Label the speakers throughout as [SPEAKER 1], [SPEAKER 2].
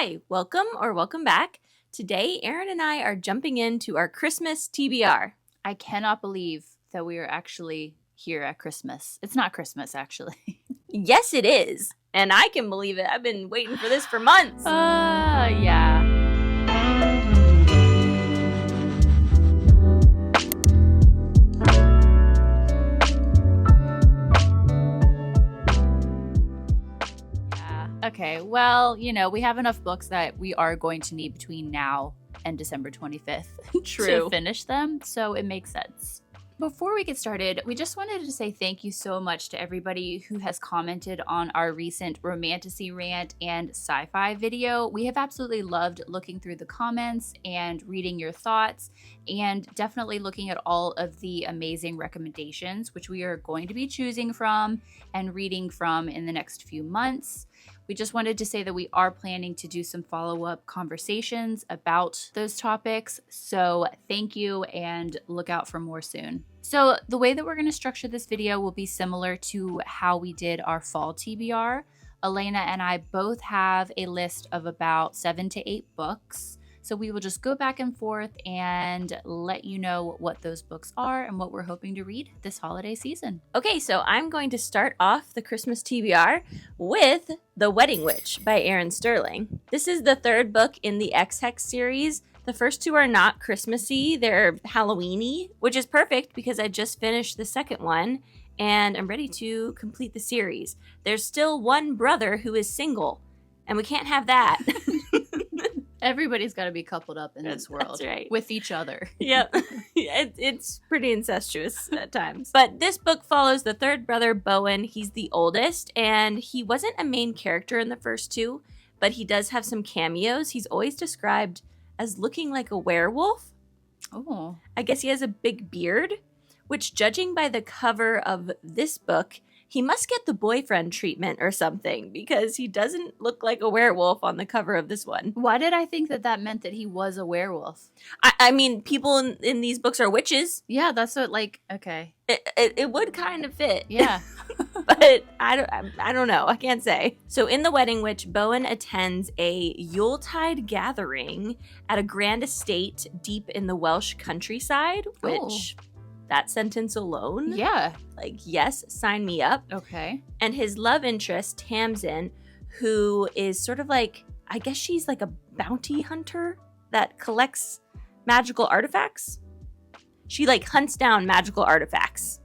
[SPEAKER 1] Hi, welcome or welcome back. Today, Erin and I are jumping into our Christmas TBR.
[SPEAKER 2] I cannot believe that we are actually here at Christmas. It's not Christmas, actually.
[SPEAKER 1] Yes, it is. And I can believe it. I've been waiting for this for months.
[SPEAKER 2] Yeah. Okay, well, we have enough books that we are going to need between now and December 25th to finish them, so it makes sense. Before we get started, we just wanted to say thank you so much to everybody who has commented on our recent romantasy rant and sci-fi video. We have absolutely loved looking through the comments and reading your thoughts, and definitely looking at all of the amazing recommendations, which we are going to be choosing from and reading from in the next few months. We just wanted to say that we are planning to do some follow-up conversations about those topics. So thank you and look out for more soon. So the way that we're going to structure this video will be similar to how we did our fall TBR. Elaina and I both have a list of about 7 to 8 books. So we will just go back and forth and let you know what those books are and what we're hoping to read this holiday season.
[SPEAKER 1] Okay, so I'm going to start off the Christmas TBR with The Wedding Witch by Erin Sterling. This is the third book in the X-Hex series. The first two are not Christmassy, they're Halloween-y, which is perfect because I just finished the second one and I'm ready to complete the series. There's still one brother who is single, and we can't have that.
[SPEAKER 2] Everybody's got to be coupled up in this world.
[SPEAKER 1] That's right.
[SPEAKER 2] With each other.
[SPEAKER 1] Yep. It's pretty incestuous at times. But this book follows the third brother, Bowen. He's the oldest, and he wasn't a main character in the first two, but he does have some cameos. He's always described as looking like a werewolf.
[SPEAKER 2] Oh.
[SPEAKER 1] I guess he has a big beard, which, judging by the cover of this book, he must get the boyfriend treatment or something because he doesn't look like a werewolf on the cover of this one.
[SPEAKER 2] Why did I think that meant that he was a werewolf?
[SPEAKER 1] I mean, people in these books are witches.
[SPEAKER 2] Yeah, that's what, okay.
[SPEAKER 1] It would kind of fit.
[SPEAKER 2] Yeah.
[SPEAKER 1] But I don't know. I can't say. So in The Wedding Witch, Bowen attends a Yuletide gathering at a grand estate deep in the Welsh countryside, which... That sentence alone?
[SPEAKER 2] Yeah.
[SPEAKER 1] Yes, sign me up.
[SPEAKER 2] Okay.
[SPEAKER 1] And his love interest, Tamsin, who is sort of I guess she's like a bounty hunter that collects magical artifacts. She hunts down magical artifacts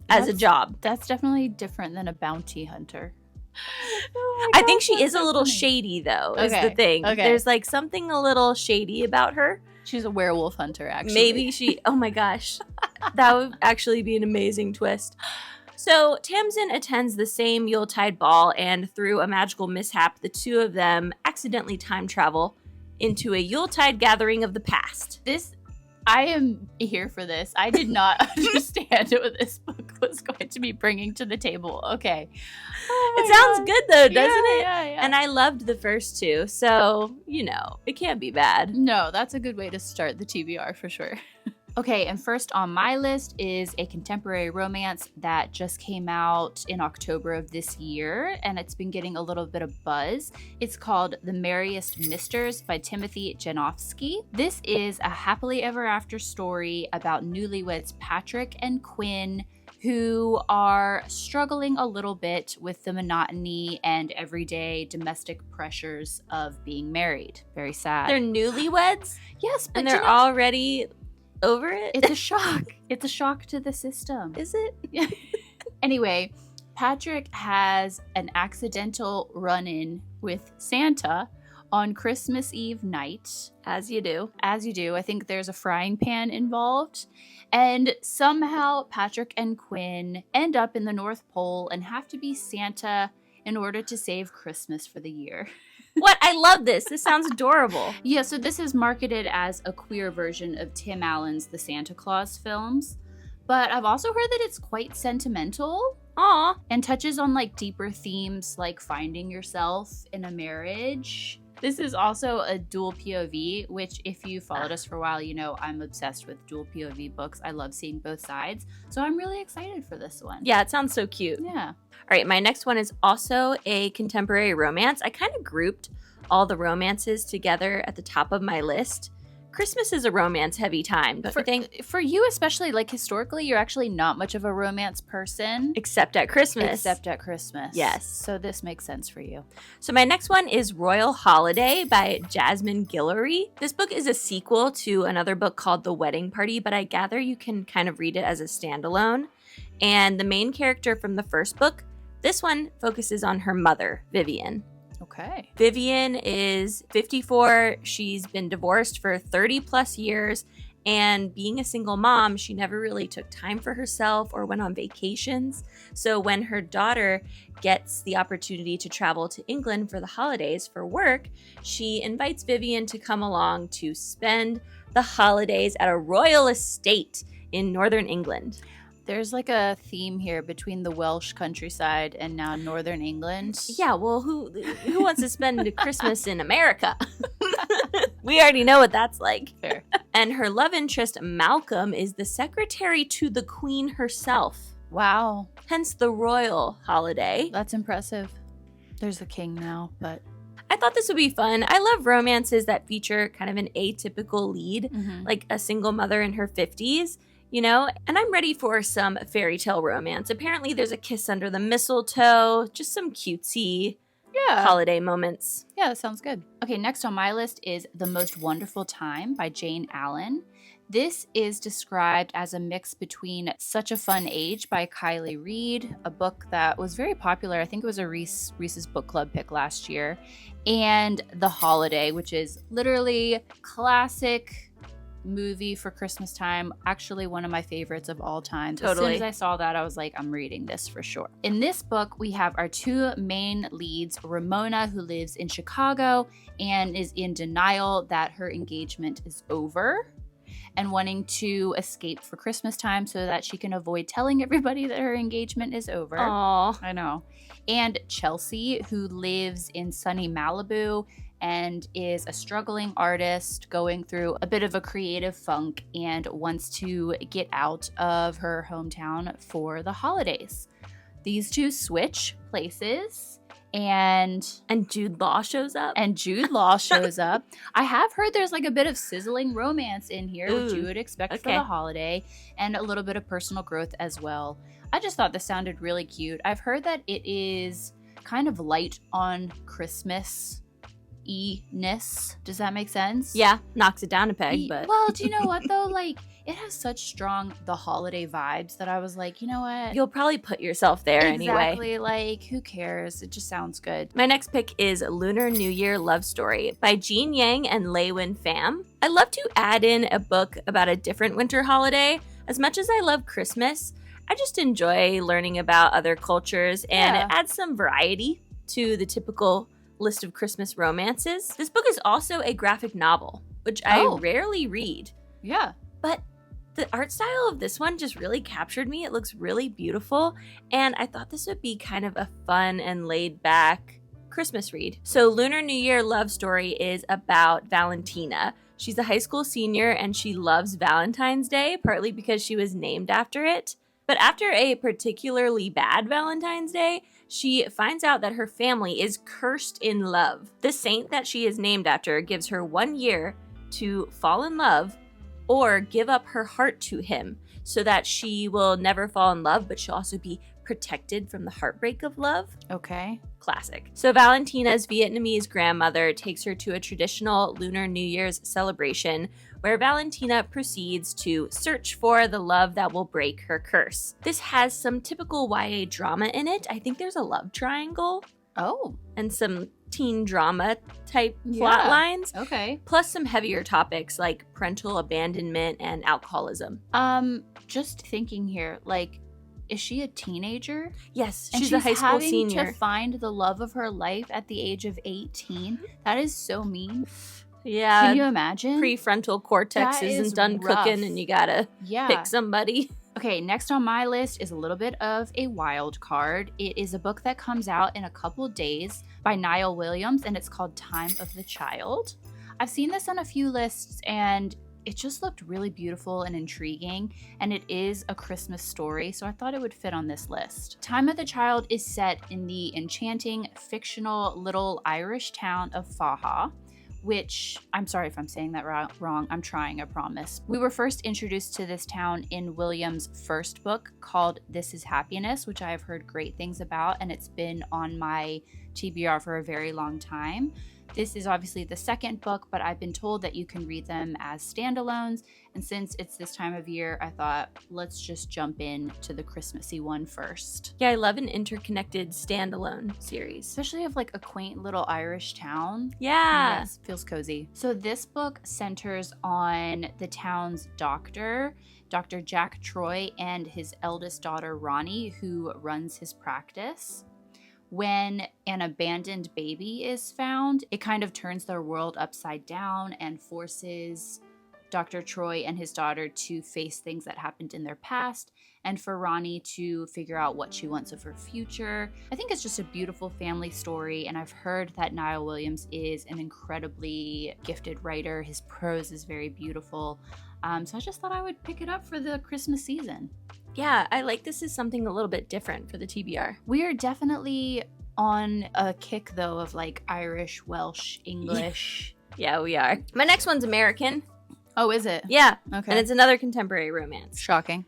[SPEAKER 1] as a job.
[SPEAKER 2] That's definitely different than a bounty hunter.
[SPEAKER 1] Oh my gosh, I think she is a little shady, though, is the thing.
[SPEAKER 2] Okay.
[SPEAKER 1] There's something a little shady about her.
[SPEAKER 2] She's a werewolf hunter, actually.
[SPEAKER 1] Maybe oh my gosh. That would actually be an amazing twist. So Tamsin attends the same Yuletide ball, and through a magical mishap, the two of them accidentally time travel into a Yuletide gathering of the past.
[SPEAKER 2] I am here for this. I did not understand what this book was going to be bringing to the table. Okay.
[SPEAKER 1] It sounds good, though, doesn't it?
[SPEAKER 2] Yeah.
[SPEAKER 1] And I loved the first two, so, it can't be bad.
[SPEAKER 2] No, that's a good way to start the TBR for sure. Okay, and first on my list is a contemporary romance that just came out in October of this year, and it's been getting a little bit of buzz. It's called The Merriest Misters by Timothy Janofsky. This is a happily ever after story about newlyweds Patrick and Quinn, who are struggling a little bit with the monotony and everyday domestic pressures of being married. Very sad.
[SPEAKER 1] They're newlyweds?
[SPEAKER 2] Yes, but
[SPEAKER 1] and they're already over it?
[SPEAKER 2] It's a shock. It's a shock to the system.
[SPEAKER 1] Is it?
[SPEAKER 2] Yeah. Anyway, Patrick has an accidental run-in with Santa on Christmas Eve night.
[SPEAKER 1] As you do.
[SPEAKER 2] As you do. I think there's a frying pan involved. And somehow Patrick and Quinn end up in the North Pole and have to be Santa in order to save Christmas for the year.
[SPEAKER 1] What? I love this. This sounds adorable.
[SPEAKER 2] Yeah, so this is marketed as a queer version of Tim Allen's The Santa Claus films. But I've also heard that it's quite sentimental.
[SPEAKER 1] Aw.
[SPEAKER 2] And touches on deeper themes like finding yourself in a marriage. This is also a dual POV, which if you followed us for a while, I'm obsessed with dual POV books. I love seeing both sides. So I'm really excited for this one.
[SPEAKER 1] Yeah, it sounds so cute.
[SPEAKER 2] Yeah.
[SPEAKER 1] All right, my next one is also a contemporary romance. I kind of grouped all the romances together at the top of my list. Christmas is a romance-heavy time, don't you think?
[SPEAKER 2] For you especially, like historically, you're actually not much of a romance person.
[SPEAKER 1] Except at Christmas.
[SPEAKER 2] Yes. So this makes sense for you.
[SPEAKER 1] So my next one is Royal Holiday by Jasmine Guillory. This book is a sequel to another book called The Wedding Party, but I gather you can kind of read it as a standalone. And the main character from the first book, this one focuses on her mother, Vivian.
[SPEAKER 2] Okay.
[SPEAKER 1] Vivian is 54. She's been divorced for 30 plus years. And being a single mom, she never really took time for herself or went on vacations. So when her daughter gets the opportunity to travel to England for the holidays for work, she invites Vivian to come along to spend the holidays at a royal estate in northern England.
[SPEAKER 2] There's like a theme here between the Welsh countryside and now northern England.
[SPEAKER 1] Yeah, well, who wants to spend Christmas in America? We already know what that's like.
[SPEAKER 2] Fair.
[SPEAKER 1] And her love interest, Malcolm, is the secretary to the Queen herself.
[SPEAKER 2] Wow.
[SPEAKER 1] Hence the royal holiday.
[SPEAKER 2] That's impressive. There's a king now, but...
[SPEAKER 1] I thought this would be fun. I love romances that feature kind of an atypical lead, like a single mother in her 50s. You know, and I'm ready for some fairy tale romance. Apparently there's a kiss under the mistletoe, just some cutesy holiday moments.
[SPEAKER 2] Yeah, that sounds good. Okay, next on my list is The Most Wonderful Time by Jane Allen. This is described as a mix between Such a Fun Age by Kylie Reid, a book that was very popular. I think it was a Reese's Book Club pick last year, and The Holiday, which is literally classic movie for Christmas time, actually one of my favorites of all time. Totally. As soon as I saw that, I was like, I'm reading this for sure. In this book, we have our two main leads, Ramona, who lives in Chicago and is in denial that her engagement is over and wanting to escape for Christmas time so that she can avoid telling everybody that her engagement is over.
[SPEAKER 1] Aww.
[SPEAKER 2] I know. And Chelsea, who lives in sunny Malibu and is a struggling artist going through a bit of a creative funk and wants to get out of her hometown for the holidays. These two switch places, and
[SPEAKER 1] Jude Law shows up.
[SPEAKER 2] I have heard there's like a bit of sizzling romance in here, which you would expect for the holiday, and a little bit of personal growth as well. I just thought this sounded really cute. I've heard that it is kind of light on Christmas E-ness. Does that make sense?
[SPEAKER 1] Yeah, knocks it down a peg, but...
[SPEAKER 2] Well, do you know what, though? Like, it has such strong the holiday vibes that I was like, you know what?
[SPEAKER 1] You'll probably put yourself there anyway.
[SPEAKER 2] Exactly. Like, who cares? It just sounds good.
[SPEAKER 1] My next pick is Lunar New Year Love Story by Jean Yang and Leywin Pham. I love to add in a book about a different winter holiday. As much as I love Christmas, I just enjoy learning about other cultures, and it adds some variety to the typical list of Christmas romances. This book is also a graphic novel, which I rarely read.
[SPEAKER 2] Yeah.
[SPEAKER 1] But the art style of this one just really captured me. It looks really beautiful, and I thought this would be kind of a fun and laid back Christmas read. So Lunar New Year Love Story is about Valentina. She's a high school senior and she loves Valentine's Day, partly because she was named after it. But after a particularly bad Valentine's Day, she finds out that her family is cursed in love. The saint that she is named after gives her 1 year to fall in love or give up her heart to him so that she will never fall in love, but she'll also be protected from the heartbreak of love.
[SPEAKER 2] Okay.
[SPEAKER 1] Classic. So Valentina's Vietnamese grandmother takes her to a traditional Lunar New Year's celebration where Valentina proceeds to search for the love that will break her curse. This has some typical YA drama in it. I think there's a love triangle.
[SPEAKER 2] Oh.
[SPEAKER 1] And some teen drama type plot lines.
[SPEAKER 2] Okay.
[SPEAKER 1] Plus some heavier topics like parental abandonment and alcoholism.
[SPEAKER 2] Just thinking here, like, is she a teenager?
[SPEAKER 1] Yes, she's a high school senior.
[SPEAKER 2] Having to find the love of her life at the age of 18. That is so mean.
[SPEAKER 1] Yeah.
[SPEAKER 2] Can you imagine?
[SPEAKER 1] Prefrontal cortex isn't done cooking and you gotta pick somebody.
[SPEAKER 2] Okay, next on my list is a little bit of a wild card. It is a book that comes out in a couple days by Niall Williams, and it's called Time of the Child. I've seen this on a few lists, and it just looked really beautiful and intriguing, and it is a Christmas story, so I thought it would fit on this list. Time of the Child is set in the enchanting, fictional little Irish town of Faha, which, I'm sorry if I'm saying that wrong, I'm trying, I promise. We were first introduced to this town in William's first book called This Is Happiness, which I have heard great things about, and it's been on my TBR for a very long time. This is obviously the second book, but I've been told that you can read them as standalones. And since it's this time of year, I thought, let's just jump in to the Christmassy one first.
[SPEAKER 1] Yeah, I love an interconnected standalone series.
[SPEAKER 2] Especially of like a quaint little Irish town.
[SPEAKER 1] Yeah.
[SPEAKER 2] Yes, feels cozy. So this book centers on the town's doctor, Dr. Jack Troy, and his eldest daughter, Ronnie, who runs his practice. When an abandoned baby is found, it kind of turns their world upside down and forces Dr. Troy and his daughter to face things that happened in their past, and for Ronnie to figure out what she wants of her future. I think it's just a beautiful family story, and I've heard that Niall Williams is an incredibly gifted writer. His prose is very beautiful. So I just thought I would pick it up for the Christmas season.
[SPEAKER 1] Yeah, I like this is something a little bit different for the TBR.
[SPEAKER 2] We are definitely on a kick, though, of like Irish, Welsh, English.
[SPEAKER 1] Yeah, we are. My next one's American.
[SPEAKER 2] Oh, is it?
[SPEAKER 1] Yeah.
[SPEAKER 2] Okay.
[SPEAKER 1] And it's another contemporary romance.
[SPEAKER 2] Shocking.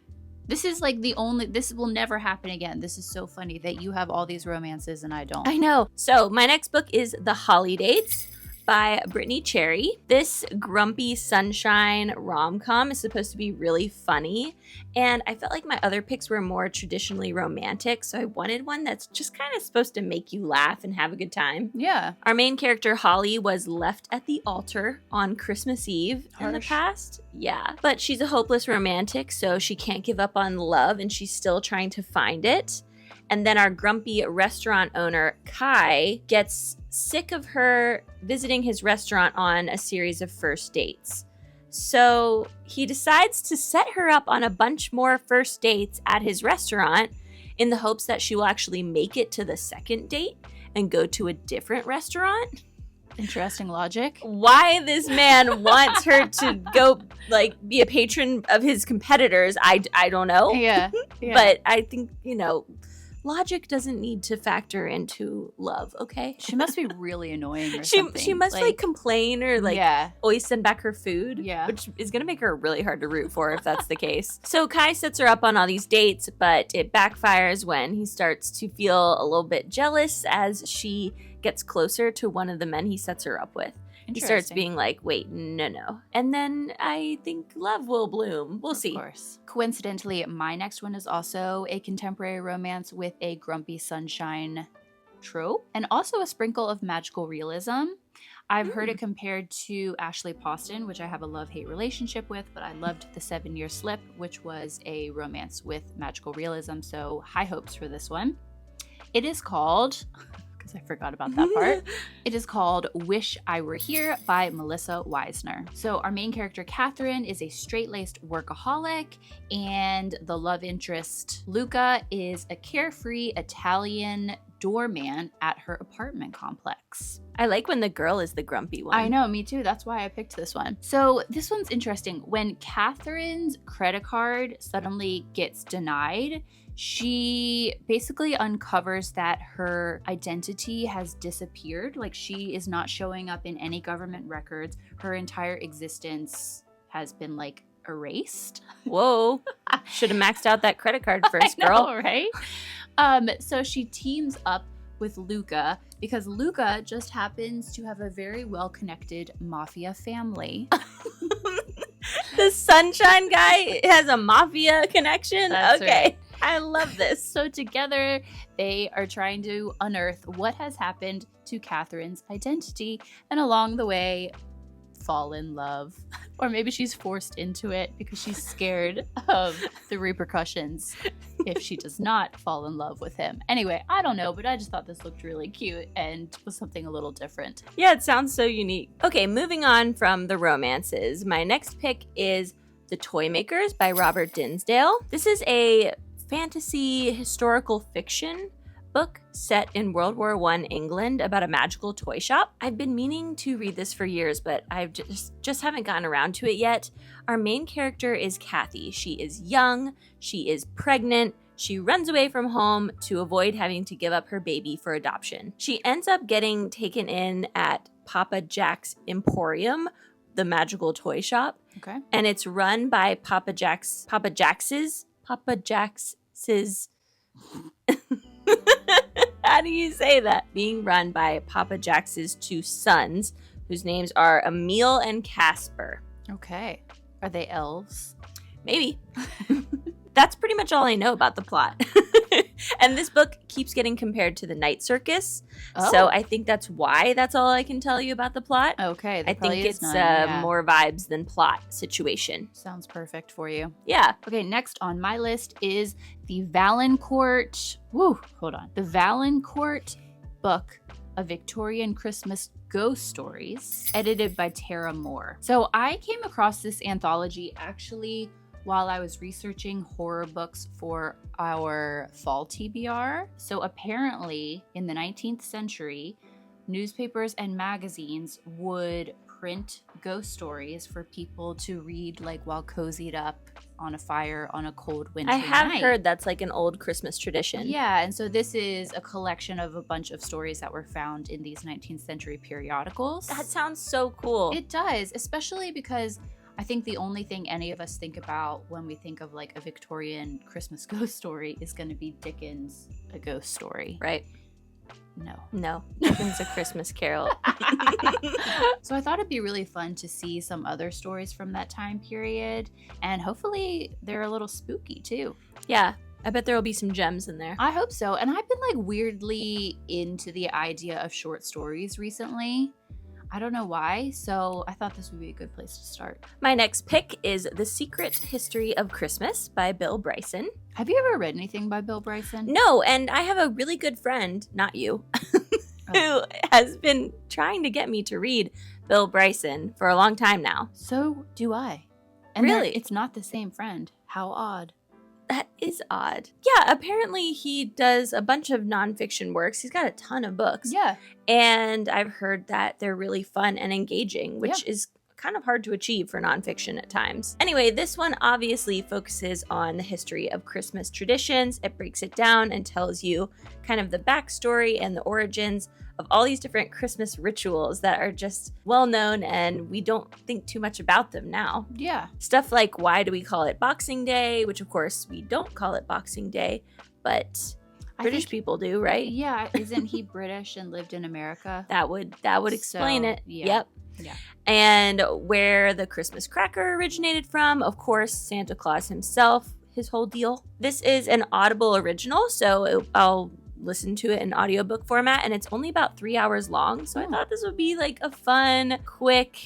[SPEAKER 2] This is like this will never happen again. This is so funny that you have all these romances and I don't.
[SPEAKER 1] I know. So my next book is The Holidays by Brittany Cherry. This grumpy sunshine rom-com is supposed to be really funny, and I felt like my other picks were more traditionally romantic, so I wanted one that's just kind of supposed to make you laugh and have a good time.
[SPEAKER 2] Yeah.
[SPEAKER 1] Our main character, Holly, was left at the altar on Christmas Eve in the past. Yeah. But she's a hopeless romantic, so she can't give up on love, and she's still trying to find it. And then our grumpy restaurant owner, Kai, gets sick of her visiting his restaurant on a series of first dates. So he decides to set her up on a bunch more first dates at his restaurant in the hopes that she will actually make it to the second date and go to a different restaurant.
[SPEAKER 2] Interesting logic.
[SPEAKER 1] Why this man wants her to go, like, be a patron of his competitors, I don't know.
[SPEAKER 2] Yeah.
[SPEAKER 1] But I think, logic doesn't need to factor into love, okay?
[SPEAKER 2] She must be really annoying or something.
[SPEAKER 1] She must complain or always send back her food, which is going to make her really hard to root for if that's the case. So Kai sets her up on all these dates, but it backfires when he starts to feel a little bit jealous as she gets closer to one of the men he sets her up with. He starts being like, wait, no. And then I think love will bloom. We'll see.
[SPEAKER 2] Of course. Coincidentally, my next one is also a contemporary romance with a grumpy sunshine trope and also a sprinkle of magical realism. I've heard it compared to Ashley Poston, which I have a love-hate relationship with, but I loved The 7-Year Slip, which was a romance with magical realism, so high hopes for this one. It is called... because I forgot about that part. It is called Wish I Were Here by Melissa Weisner. So our main character, Catherine, is a straight-laced workaholic, and the love interest, Luca, is a carefree Italian doorman at her apartment complex.
[SPEAKER 1] I like when the girl is the grumpy one.
[SPEAKER 2] I know, me too. That's why I picked this one. So this one's interesting. When Catherine's credit card suddenly gets denied, she basically uncovers that her identity has disappeared. Like, she is not showing up in any government records. Her entire existence has been erased.
[SPEAKER 1] Whoa. Should have maxed out that credit card first, girl.
[SPEAKER 2] I know, right? So she teams up with Luca because Luca just happens to have a very well-connected mafia family.
[SPEAKER 1] The sunshine guy has a mafia connection?
[SPEAKER 2] That's
[SPEAKER 1] okay.
[SPEAKER 2] Right.
[SPEAKER 1] I love this.
[SPEAKER 2] So together, they are trying to unearth what has happened to Catherine's identity, and along the way, fall in love. Or maybe she's forced into it because she's scared of the repercussions if she does not fall in love with him. Anyway, I don't know, but I just thought this looked really cute and was something a little different.
[SPEAKER 1] Yeah, it sounds so unique. Okay, moving on from the romances, my next pick is The Toy Makers by Robert Dinsdale. This is a fantasy historical fiction book set in World War I England about a magical toy shop. I've been meaning to read this for years, but I've just haven't gotten around to it yet. Our main character is Kathy. She is young, she is pregnant, she runs away from home to avoid having to give up her baby for adoption. She ends up getting taken in at Papa Jack's Emporium, the magical toy shop.
[SPEAKER 2] Okay.
[SPEAKER 1] And it's run by Papa Jack's How do you say that? Being run by Papa Jack's two sons, whose names are Emil and Casper.
[SPEAKER 2] Okay. Are they elves?
[SPEAKER 1] Maybe. That's pretty much all I know about the plot. And this book keeps getting compared to The Night Circus. Oh. So I think that's why that's all I can tell you about the plot.
[SPEAKER 2] Okay.
[SPEAKER 1] I think it's more vibes than plot situation.
[SPEAKER 2] Sounds perfect for you.
[SPEAKER 1] Yeah.
[SPEAKER 2] Okay, next on my list is the Valancourt. The Valancourt book, A Victorian Christmas Ghost Stories, edited by Tara Moore. So I came across this anthology actually while I was researching horror books for our fall TBR. So apparently in the 19th century, newspapers and magazines would print ghost stories for people to read like while cozied up on a fire on a cold winter night.
[SPEAKER 1] I have heard that's like an old Christmas tradition.
[SPEAKER 2] Yeah, and so this is a collection of a bunch of stories that were found in these 19th century periodicals.
[SPEAKER 1] That sounds so cool.
[SPEAKER 2] It does, especially because I think the only thing any of us think about when we think of like a Victorian Christmas ghost story is going to be Dickens' A Ghost Story.
[SPEAKER 1] Right.
[SPEAKER 2] No.
[SPEAKER 1] Dickens' A Christmas Carol.
[SPEAKER 2] So I thought it'd be really fun to see some other stories from that time period, and hopefully they're a little spooky too.
[SPEAKER 1] Yeah. I bet there will be some gems in there.
[SPEAKER 2] I hope so. And I've been like weirdly into the idea of short stories recently. I don't know why, so I thought this would be a good place to start.
[SPEAKER 1] My next pick is The Secret History of Christmas by Bill Bryson.
[SPEAKER 2] Have you ever read anything by Bill Bryson?
[SPEAKER 1] No, and I have a really good friend, not you, who has been trying to get me to read Bill Bryson for a long time now.
[SPEAKER 2] So do I. And
[SPEAKER 1] really?
[SPEAKER 2] It's not the same friend. How odd.
[SPEAKER 1] That is odd. Yeah, apparently he does a bunch of nonfiction works. He's got a ton of books.
[SPEAKER 2] Yeah.
[SPEAKER 1] And I've heard that they're really fun and engaging, which is kind of hard to achieve for nonfiction at times. Anyway, this one obviously focuses on the history of Christmas traditions. It breaks it down and tells you kind of the backstory and the origins of all these different Christmas rituals that are just well known and we don't think too much about them now.
[SPEAKER 2] Yeah.
[SPEAKER 1] Stuff like, why do we call it Boxing Day? Which of course we don't call it Boxing Day, but British people do, right?
[SPEAKER 2] Yeah. Isn't he British and lived in America?
[SPEAKER 1] That would explain it.
[SPEAKER 2] Yeah.
[SPEAKER 1] Yep.
[SPEAKER 2] Yeah.
[SPEAKER 1] And where the Christmas cracker originated from, of course, Santa Claus himself, his whole deal. This is an Audible original, so I'll listen to it in audiobook format, and it's only about 3 hours long. So I thought this would be like a fun, quick,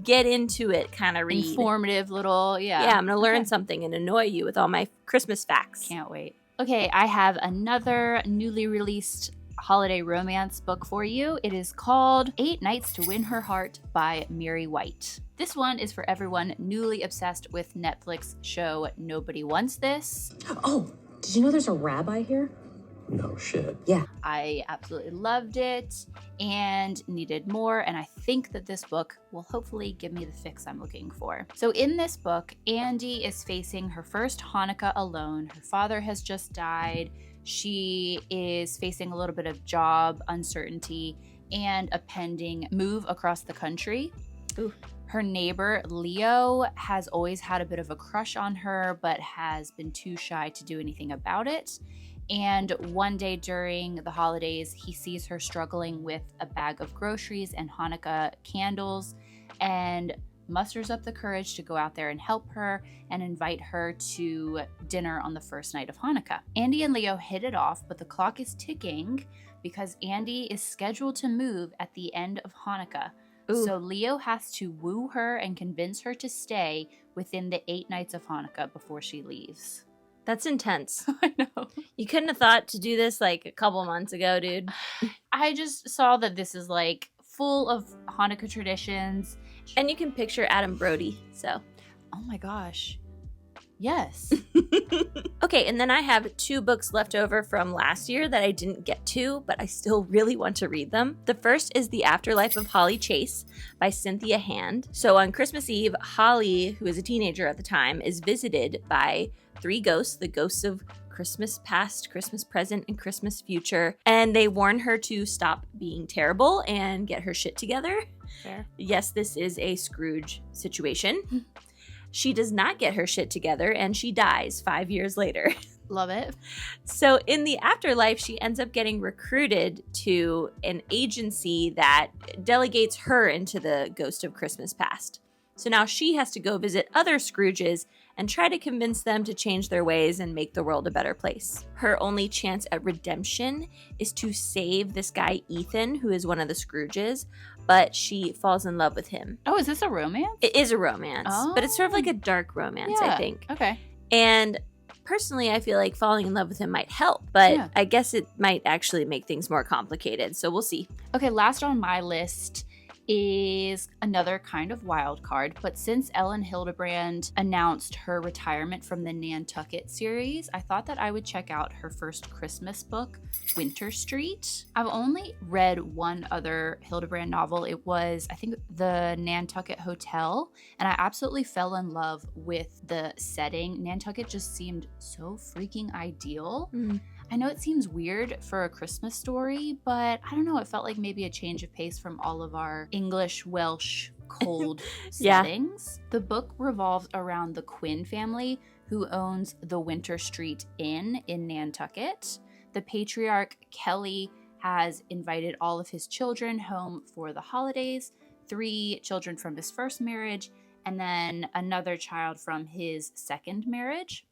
[SPEAKER 1] get into it kind of read.
[SPEAKER 2] Informative little,
[SPEAKER 1] Yeah, I'm going to learn something and annoy you with all my Christmas facts.
[SPEAKER 2] Can't wait. Okay, I have another newly released holiday romance book for you. It is called 8 Nights to Win Her Heart by Mary White. This one is for everyone newly obsessed with Netflix show Nobody Wants This.
[SPEAKER 3] Oh, did you know there's a rabbi here?
[SPEAKER 4] No shit.
[SPEAKER 3] Yeah.
[SPEAKER 2] I absolutely loved it and needed more, and I think that this book will hopefully give me the fix I'm looking for. So in this book, Andy is facing her first Hanukkah alone. Her father has just died. She is facing a little bit of job uncertainty and a pending move across the country.
[SPEAKER 1] Ooh.
[SPEAKER 2] Her neighbor, Leo, has always had a bit of a crush on her, but has been too shy to do anything about it. And one day during the holidays, he sees her struggling with a bag of groceries and Hanukkah candles and musters up the courage to go out there and help her and invite her to dinner on the first night of Hanukkah. Andy and Leo hit it off, but the clock is ticking because Andy is scheduled to move at the end of Hanukkah.
[SPEAKER 1] Ooh.
[SPEAKER 2] So Leo has to woo her and convince her to stay within the 8 nights of Hanukkah before she leaves.
[SPEAKER 1] That's intense.
[SPEAKER 2] I know.
[SPEAKER 1] You couldn't have thought to do this like a couple months ago, dude.
[SPEAKER 2] I just saw that this is like full of Hanukkah traditions.
[SPEAKER 1] And you can picture Adam Brody, so.
[SPEAKER 2] Oh my gosh. Yes.
[SPEAKER 1] Okay, and then I have 2 books left over from last year that I didn't get to, but I still really want to read them. The first is The Afterlife of Holly Chase by Cynthia Hand. So on Christmas Eve, Holly, who is a teenager at the time, is visited by 3 ghosts, the ghosts of Christmas past, Christmas present, and Christmas future. And they warn her to stop being terrible and get her shit together.
[SPEAKER 2] Fair.
[SPEAKER 1] Yes, this is a Scrooge situation. She does not get her shit together and she dies 5 years later.
[SPEAKER 2] Love it.
[SPEAKER 1] So in the afterlife, she ends up getting recruited to an agency that delegates her into the Ghost of Christmas Past. So now she has to go visit other Scrooges and try to convince them to change their ways and make the world a better place. Her only chance at redemption is to save this guy Ethan, who is one of the Scrooges, but she falls in love with him.
[SPEAKER 2] Oh, is this a romance?
[SPEAKER 1] It is a romance, but it's sort of like a dark romance, I think.
[SPEAKER 2] Okay.
[SPEAKER 1] And personally, I feel like falling in love with him might help, but
[SPEAKER 2] Yeah.
[SPEAKER 1] I guess it might actually make things more complicated, so we'll see.
[SPEAKER 2] Okay, last on my list is another kind of wild card, but since Ellen Hildebrand announced her retirement from the Nantucket series, I thought that I would check out her first Christmas book, Winter Street. I've only read one other Hildebrand novel. It was, I think, The Nantucket Hotel, and I absolutely fell in love with the setting. Nantucket just seemed so freaking ideal. I know it seems weird for a Christmas story, but I don't know, it felt like maybe a change of pace from all of our English, Welsh, cold
[SPEAKER 1] Yeah.
[SPEAKER 2] settings. The book revolves around the Quinn family, who owns the Winter Street Inn in Nantucket. The patriarch, Kelly, has invited all of his children home for the holidays, 3 children from his first marriage, and then another child from his second marriage.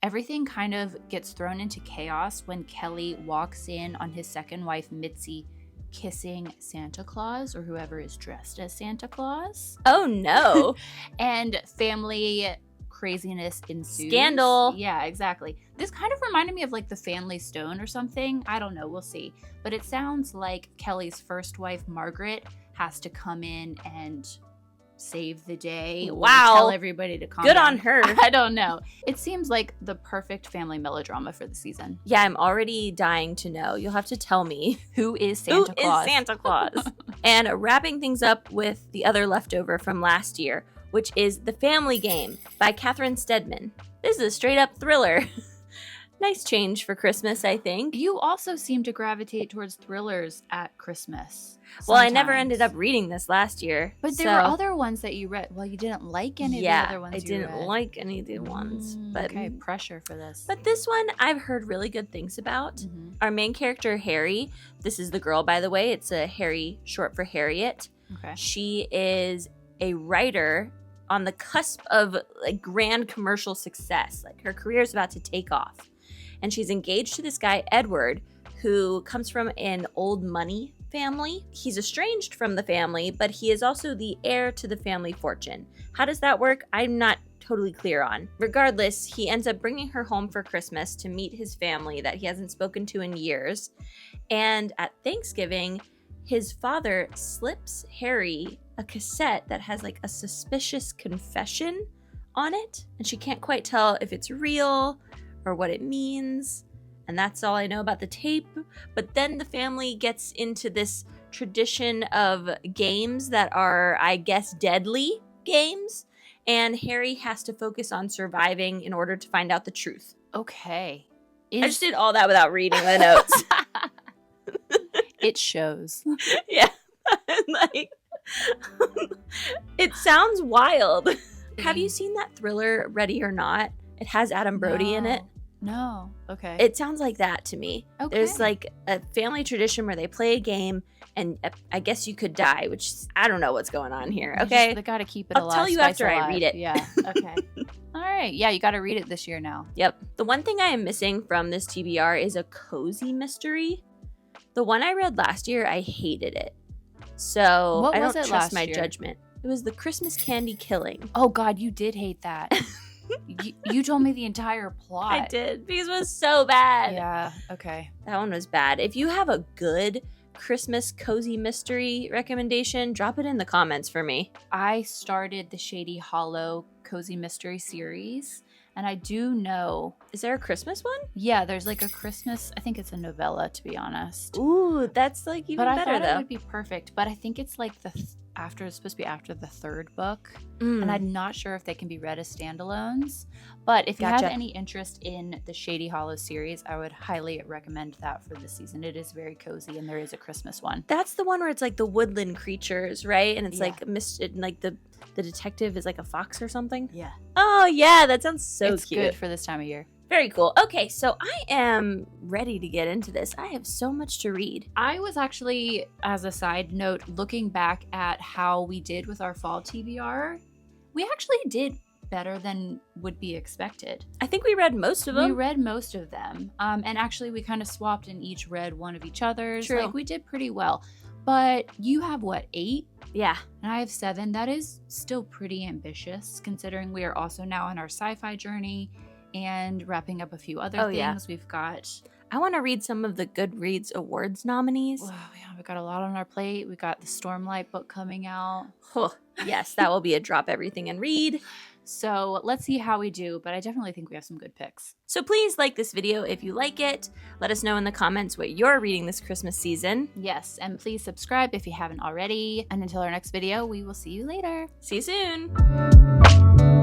[SPEAKER 2] Everything kind of gets thrown into chaos when Kelly walks in on his second wife, Mitzi, kissing Santa Claus or whoever is dressed as Santa Claus.
[SPEAKER 1] Oh no.
[SPEAKER 2] And family craziness ensues.
[SPEAKER 1] Scandal.
[SPEAKER 2] Yeah, exactly. This kind of reminded me of like the Family Stone or something. I don't know. We'll see. But it sounds like Kelly's first wife, Margaret, has to come in and save the day.
[SPEAKER 1] Wow.
[SPEAKER 2] Or tell everybody to calm
[SPEAKER 1] Good
[SPEAKER 2] down.
[SPEAKER 1] on her.
[SPEAKER 2] I don't know. It seems like the perfect family melodrama for the season.
[SPEAKER 1] Yeah, I'm already dying to know. You'll have to tell me.
[SPEAKER 2] Who is Santa Claus?
[SPEAKER 1] Who is Santa Claus? And wrapping things up with the other leftover from last year, which is The Family Game by Catherine Steadman. This is a straight up thriller. Nice change for Christmas, I think.
[SPEAKER 2] You also seem to gravitate towards thrillers at Christmas.
[SPEAKER 1] Well, I never
[SPEAKER 2] sometimes.
[SPEAKER 1] ended up reading this last year.
[SPEAKER 2] But there were other ones that you read. Well, you didn't like any of the other ones
[SPEAKER 1] I
[SPEAKER 2] you
[SPEAKER 1] didn't
[SPEAKER 2] read.
[SPEAKER 1] like any of the ones. But
[SPEAKER 2] Okay, pressure for this.
[SPEAKER 1] But this one I've heard really good things about.
[SPEAKER 2] Mhm.
[SPEAKER 1] Our main character, Harry, this is the girl, by the way. It's a Harry, short for Harriet.
[SPEAKER 2] Okay.
[SPEAKER 1] She is a writer on the cusp of like grand commercial success. Like her career is about to take off. And she's engaged to this guy, Edward, who comes from an old money family. He's estranged from the family, but he is also the heir to the family fortune. How does that work? I'm not totally clear on. Regardless, he ends up bringing her home for Christmas to meet his family that he hasn't spoken to in years. And at Thanksgiving, his father slips Harry a cassette that has like a suspicious confession on it. And she can't quite tell if it's real or what it means. And that's all I know about the tape. But then the family gets into this tradition of games that are, I guess, deadly games. And Harry has to focus on surviving in order to find out the truth.
[SPEAKER 2] Okay.
[SPEAKER 1] I just did all that without reading the notes.
[SPEAKER 2] It shows.
[SPEAKER 1] Yeah. Like, it sounds wild. Have you seen that thriller, Ready or Not? It has Adam Brody in it.
[SPEAKER 2] No. Okay.
[SPEAKER 1] It sounds like that to me.
[SPEAKER 2] Okay.
[SPEAKER 1] There's like a family tradition where they play a game and I guess you could die, which I don't know what's going on here. Okay.
[SPEAKER 2] They got to keep it
[SPEAKER 1] I'll
[SPEAKER 2] alive.
[SPEAKER 1] tell you
[SPEAKER 2] spice
[SPEAKER 1] after I
[SPEAKER 2] alive.
[SPEAKER 1] read it.
[SPEAKER 2] Yeah. Okay. All right. Yeah, you got to read it this year now.
[SPEAKER 1] Yep. The one thing I am missing from this TBR is a cozy mystery. The one I read last year, I hated it. So
[SPEAKER 2] What
[SPEAKER 1] I
[SPEAKER 2] was
[SPEAKER 1] don't
[SPEAKER 2] it
[SPEAKER 1] trust
[SPEAKER 2] last
[SPEAKER 1] my
[SPEAKER 2] year?
[SPEAKER 1] judgment. It was the Christmas Candy Killing.
[SPEAKER 2] Oh, God, you did hate that. you told me the entire plot.
[SPEAKER 1] I did because it was so bad.
[SPEAKER 2] Yeah. Okay.
[SPEAKER 1] That one was bad. If you have a good Christmas cozy mystery recommendation, drop it in the comments for me.
[SPEAKER 2] I started the Shady Hollow Cozy Mystery series, And I do know.
[SPEAKER 1] Is there a Christmas one?
[SPEAKER 2] Yeah, there's like a Christmas. I think it's a novella, to be honest.
[SPEAKER 1] Ooh, that's like even
[SPEAKER 2] but
[SPEAKER 1] better
[SPEAKER 2] I thought
[SPEAKER 1] though.
[SPEAKER 2] It would be perfect. But I think it's like it's supposed to be after the third book. And I'm not sure if they can be read as standalones. But if you have any interest in the Shady Hollow series, I would highly recommend that for this season. It is very cozy, and there is a Christmas one.
[SPEAKER 1] That's the one where it's like the woodland creatures, right? And it's like the detective is like a fox or something.
[SPEAKER 2] Yeah.
[SPEAKER 1] Oh yeah, that sounds so
[SPEAKER 2] it's
[SPEAKER 1] cute.
[SPEAKER 2] Good for this time of year.
[SPEAKER 1] Very cool. Okay, so I am ready to get into this. I have so much to read.
[SPEAKER 2] I was actually, as a side note, looking back at how we did with our fall TBR. We actually did better than would be expected.
[SPEAKER 1] I think we read most of them.
[SPEAKER 2] We read most of them. And actually, we kind of swapped and each read one of each other's.
[SPEAKER 1] True.
[SPEAKER 2] Like, we did pretty well. But you have, what, 8?
[SPEAKER 1] Yeah.
[SPEAKER 2] And I have 7. That is still pretty ambitious, considering we are also now on our sci-fi journey and wrapping up a few other things.
[SPEAKER 1] Yeah.
[SPEAKER 2] We've got...
[SPEAKER 1] I want to read some of the Goodreads Awards nominees.
[SPEAKER 2] Wow, yeah, we've got a lot on our plate. We've got the Stormlight book coming out.
[SPEAKER 1] Huh. Yes, that will be a drop everything and read.
[SPEAKER 2] So let's see how we do, but I definitely think we have some good picks.
[SPEAKER 1] So please like this video if you like it. Let us know in the comments what you're reading this Christmas season.
[SPEAKER 2] Yes, and please subscribe if you haven't already. And until our next video, we will see you later.
[SPEAKER 1] See you soon.